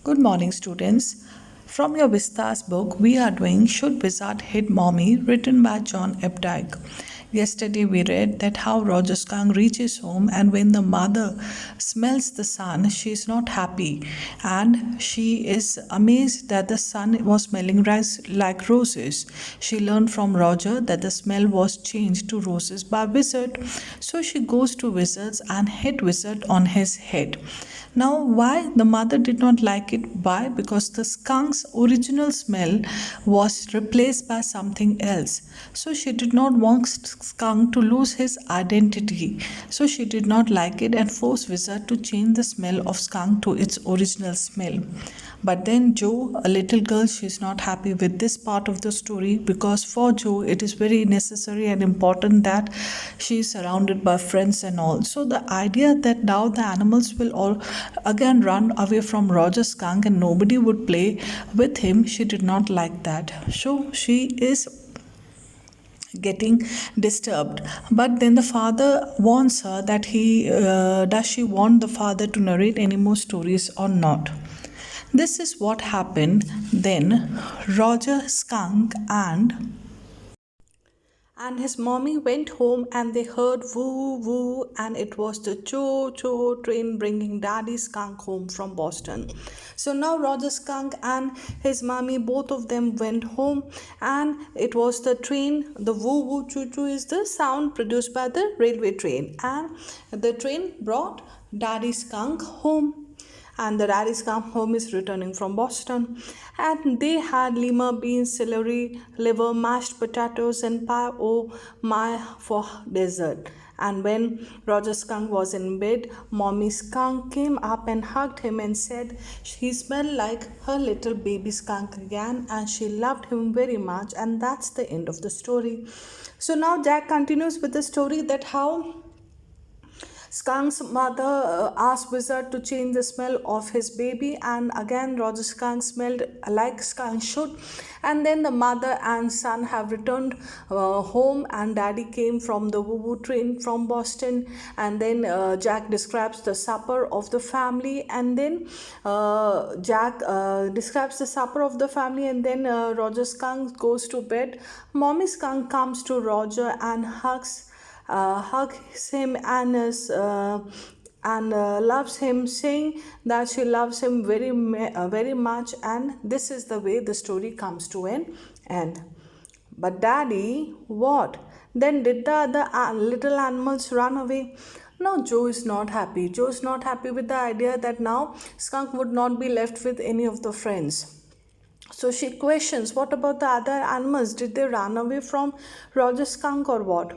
Good morning, students. From your Vistas book, we are doing Should Wizard Hit Mommy, written by John Updike. Yesterday, we read that how Roger Skunk reaches home, and when the mother smells the sun, she is not happy, and she is amazed that the sun was smelling like roses. She learned from Roger that the smell was changed to roses by Wizard, so she goes to Wizards and hit Wizard on his head. Now, why the mother did not like it? Why? Because the skunk's original smell was replaced by something else. So she did not want skunk to lose his identity. So she did not like it and forced Wizard to change the smell of skunk to its original smell. But then Jo, a little girl, she's not happy with this part of the story because for Jo it is very necessary and important that she is surrounded by friends and all. So the idea that now the animals will all again run away from Roger Skunk and nobody would play with him, she did not like that. So she is getting disturbed, but then the father warns her that he does she want the father to narrate any more stories or not. This is what happened then. Roger Skunk and his mommy went home and they heard woo woo, and it was the choo choo train bringing daddy skunk home from Boston. So now Roger Skunk and his mommy, both of them went home, and it was the train. The woo woo choo choo is the sound produced by the railway train, and the train brought daddy skunk home, and the daddy's come home is returning from Boston. And they had lima beans, celery, liver, mashed potatoes, and pie oh my for dessert. And when Roger Skunk was in bed, Mommy Skunk came up and hugged him and said he smelled like her little baby skunk again, and she loved him very much. And that's the end of the story. So now Jack continues with the story that how Skunk's mother asked Wizard to change the smell of his baby, and again Roger Skunk smelled like skunk should. And then the mother and son have returned home, and Daddy came from the woo woo train from Boston. And then Jack describes the supper of the family, and then Jack describes the supper of the family, and then Roger Skunk goes to bed. Mommy Skunk comes to Roger and hugs him and loves him, saying that she loves him very much. And this is the way the story comes to an end. But Daddy, what? Then did the other little animals run away? No, Joe is not happy. Joe is not happy with the idea that now Skunk would not be left with any of the friends. So she questions, what about the other animals? Did they run away from Roger Skunk or what?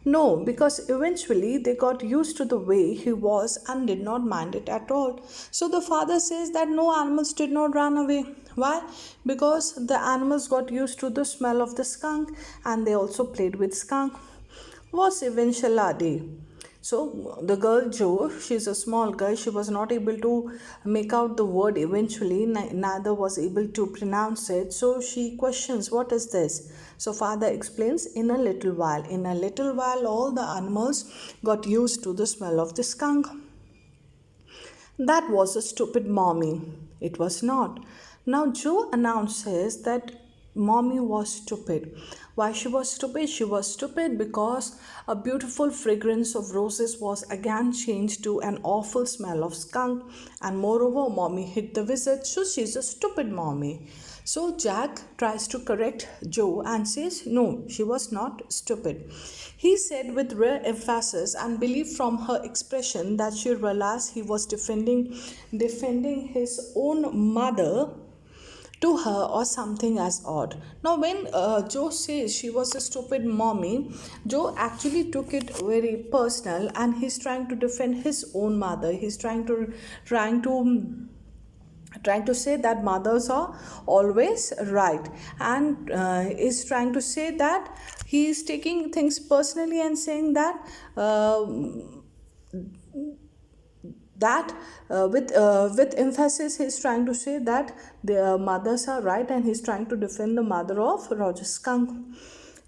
No, because eventually they got used to the way he was and did not mind it at all. So the father says that no, animals did not run away. Why? Because the animals got used to the smell of the skunk and they also played with skunk. Was eventually day. So the girl Jo, she's a small girl, she was not able to make out the word eventually, neither was able to pronounce it. So she questions, what is this? So father explains, in a little while. In a little while, all the animals got used to the smell of the skunk. That was a stupid mommy. It was not. Now Joe announces that mommy was stupid. Why she was stupid? She was stupid because a beautiful fragrance of roses was again changed to an awful smell of skunk, and moreover mommy hit the wizard, so she's a stupid mommy. So Jack tries to correct Joe and says no, she was not stupid. He said with rare emphasis and belief from her expression that she realized he was defending his own mother to her or something as odd. Now, when Joe says she was a stupid mommy, Joe actually took it very personal, and he's trying to defend his own mother. He's trying to say that mothers are always right, and is trying to say that he is taking things personally and saying that with emphasis he's trying to say that the mothers are right, and he's trying to defend the mother of Roger Skunk.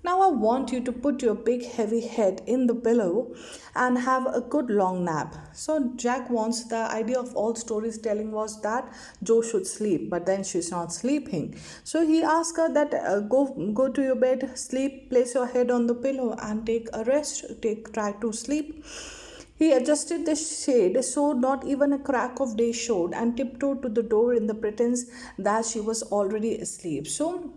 Now I want you to put your big heavy head in the pillow and have a good long nap. So Jack wants the idea of all storytelling was that Joe should sleep, but then she's not sleeping. So he asks her that go to your bed, sleep, place your head on the pillow and take a rest, take try to sleep. He adjusted the shade so not even a crack of day showed and tiptoed to the door in the pretense that she was already asleep. So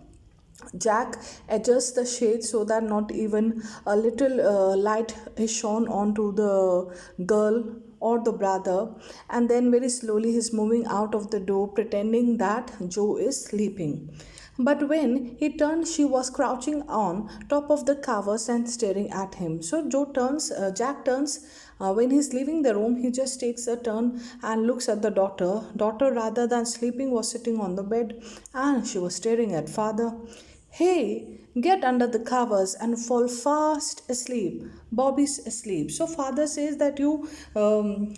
Jack adjusts the shade so that not even a little light is shone onto the girl or the brother, and then very slowly he's moving out of the door pretending that Joe is sleeping. But when he turned, she was crouching on top of the covers and staring at him. So Jack turns. When he's leaving the room, he just takes a turn and looks at the daughter. Daughter, rather than sleeping, was sitting on the bed and she was staring at father. Hey, get under the covers and fall fast asleep. Bobby's asleep. So father says that you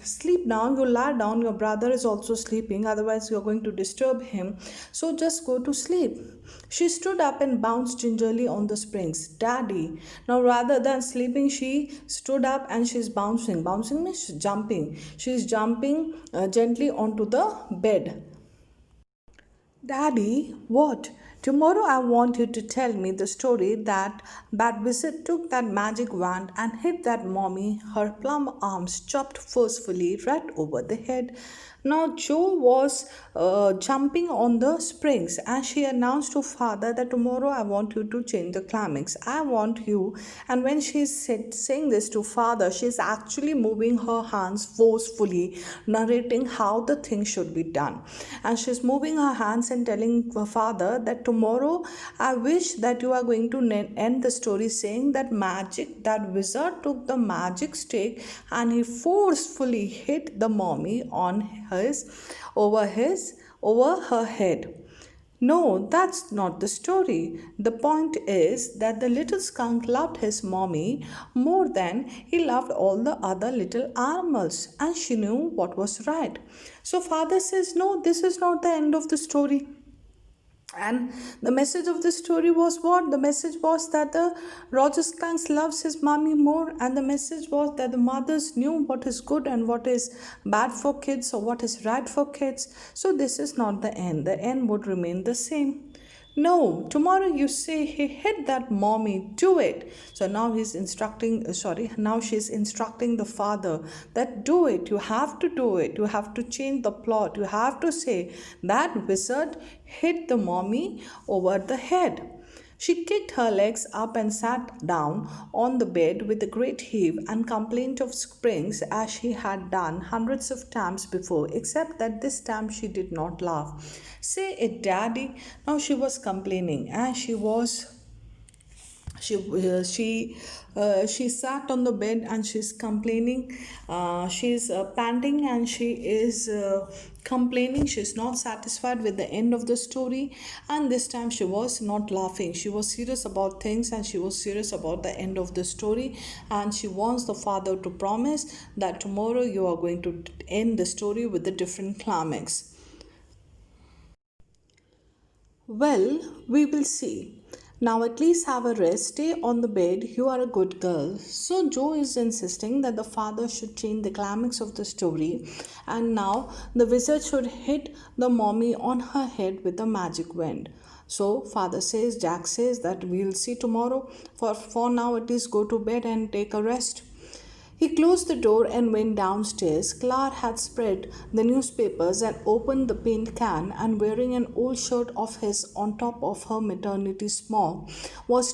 sleep now, you lie down, your brother is also sleeping, otherwise you're going to disturb him. So just go to sleep. She stood up and bounced gingerly on the springs. Daddy. Now rather than sleeping, she stood up and she's bouncing. Bouncing means jumping. She's jumping gently onto the bed. Daddy, what? Tomorrow I want you to tell me the story that wizard took that magic wand and hit that mommy, her plump arms chopped forcefully right over the head. Now Joe was jumping on the springs and she announced to father that tomorrow I want you to change the climax. I want you. And when saying this to father, she's actually moving her hands forcefully, narrating how the thing should be done. And she's moving her hands and telling her father that tomorrow I wish that you are going to end the story saying that that wizard took the magic stick and he forcefully hit the mommy on his over her head. No, that's not the story. The point is that the little skunk loved his mommy more than he loved all the other little animals, and she knew what was right. So, father says, no, this is not the end of the story. And the message of the story was what? The message was that the Roger Skanks loves his mommy more, and the message was that the mothers knew what is good and what is bad for kids or what is right for kids. So this is not the end. The end would remain the same. No, tomorrow you say he hit that mommy, do it. So now now she's instructing the father that do it, you have to do it, you have to change the plot, you have to say that wizard hit the mommy over the head. She kicked her legs up and sat down on the bed with a great heave and complaint of springs as she had done hundreds of times before, except that this time she did not laugh. Say it, Daddy. Now she was complaining as she sat on the bed and she's complaining. She's panting and she is complaining. She's not satisfied with the end of the story, and this time she was not laughing. She was serious about things and she was serious about the end of the story, and she wants the father to promise that tomorrow you are going to end the story with a different climax. Well, we will see. Now at least have a rest, stay on the bed, you are a good girl. So Joe is insisting that the father should change the climax of the story, and now the wizard should hit the mommy on her head with a magic wand. So Jack says that we'll see tomorrow. For now at least go to bed and take a rest. He closed the door and went downstairs. Clara had spread the newspapers and opened the paint can, and wearing an old shirt of his on top of her maternity smock, was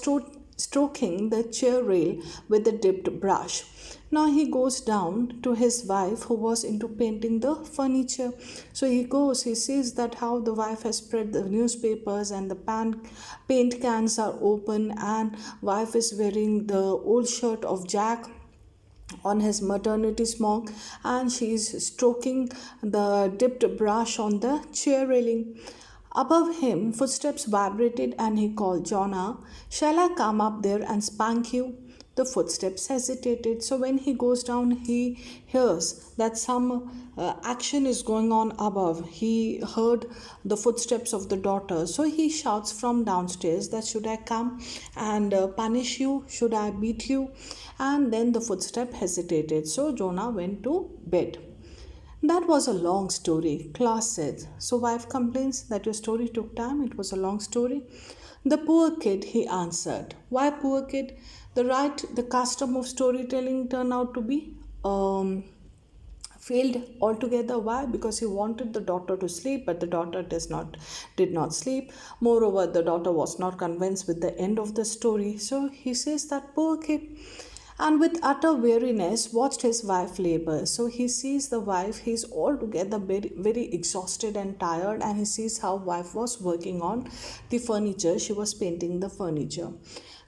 stroking the chair rail with a dipped brush. Now he goes down to his wife who was into painting the furniture. So he sees that how the wife has spread the newspapers and the paint cans are open, and wife is wearing the old shirt of Jack on his maternity smock, and she is stroking the dipped brush on the chair railing. Above him, footsteps vibrated and he called, Jonna, shall I come up there and spank you? the footsteps hesitated. So when he goes down, he hears that some action is going on above. He heard the footsteps of the daughter. So he shouts from downstairs that, should I come and punish you? Should I beat you? And then the footstep hesitated. So Jonah went to bed. That was a long story, class said. So wife complains that your story took time, it was a long story. The poor kid, he answered. Why poor kid? The custom of storytelling turned out to be failed altogether. Why? Because he wanted the daughter to sleep, but the daughter did not sleep. Moreover, the daughter was not convinced with the end of the story. So he says that poor kid, and with utter weariness watched his wife labor. So he sees the wife, he's altogether very, very exhausted and tired, and he sees how wife was working on the furniture. She was painting the furniture.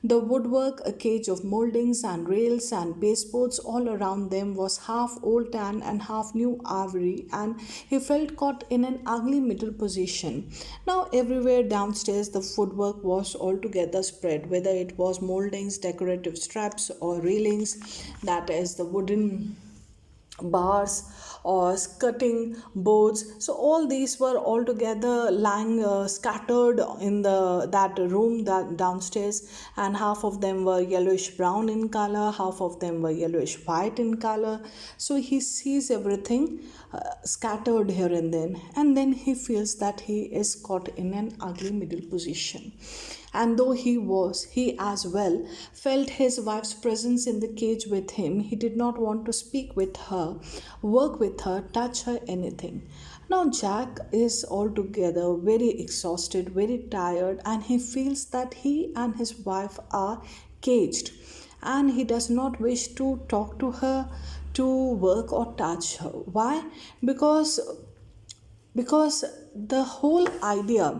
The woodwork, a cage of moldings and rails and baseboards all around them, was half old tan and half new ivory, and he felt caught in an ugly middle position. Now, everywhere downstairs, the woodwork was altogether spread, whether it was moldings, decorative straps, or railings, that is, the wooden bars or skirting boards. So all these were altogether lying scattered in the that room, that downstairs, and half of them were yellowish brown in color, half of them were yellowish white in color. So he sees everything scattered here and then he feels that he is caught in an ugly middle position. And though he as well felt his wife's presence in the cage with him, he did not want to speak with her, work with her, touch her, anything. Now, Jack is altogether very exhausted, very tired, and he feels that he and his wife are caged, and he does not wish to talk to her, to work or touch her. Why? Because the whole idea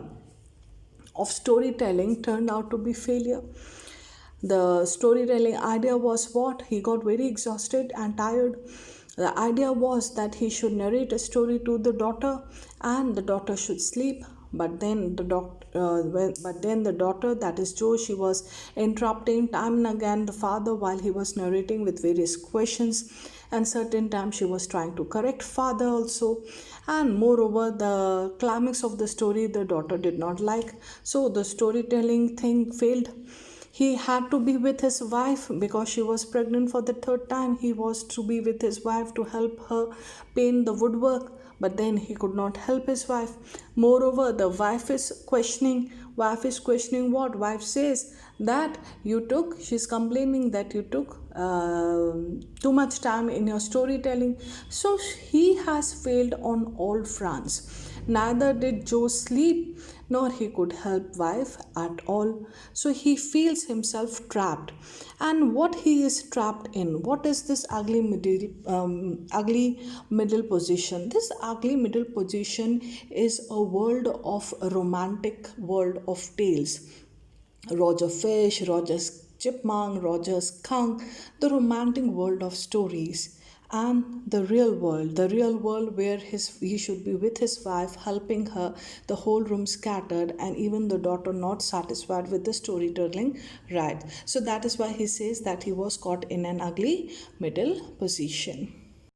of storytelling turned out to be failure. The storytelling idea was what? He got very exhausted and tired. The idea was that he should narrate a story to the daughter and the daughter should sleep. But then the daughter, that is Joe, she was interrupting time and again the father while he was narrating with various questions, and certain times she was trying to correct father also. And moreover, the climax of the story the daughter did not like, so the storytelling thing failed. He had to be with his wife because she was pregnant for the third time. He was to be with his wife to help her paint the woodwork, but then he could not help his wife. Moreover, the wife is questioning. Wife is questioning what? Wife says that she's complaining that you took too much time in your storytelling. So he has failed on all fronts. Neither did Joe sleep, nor he could help wife at all. So he feels himself trapped. And what he is trapped in? What is this ugly middle position? This ugly middle position is a world of a romantic world of tales. Roger Fish, Roger's Chipmunk, Roger's Skunk, the romantic world of stories, and the real world where he should be with his wife, helping her, the whole room scattered, and even the daughter not satisfied with the storytelling. Right. So that is why he says that he was caught in an ugly middle position.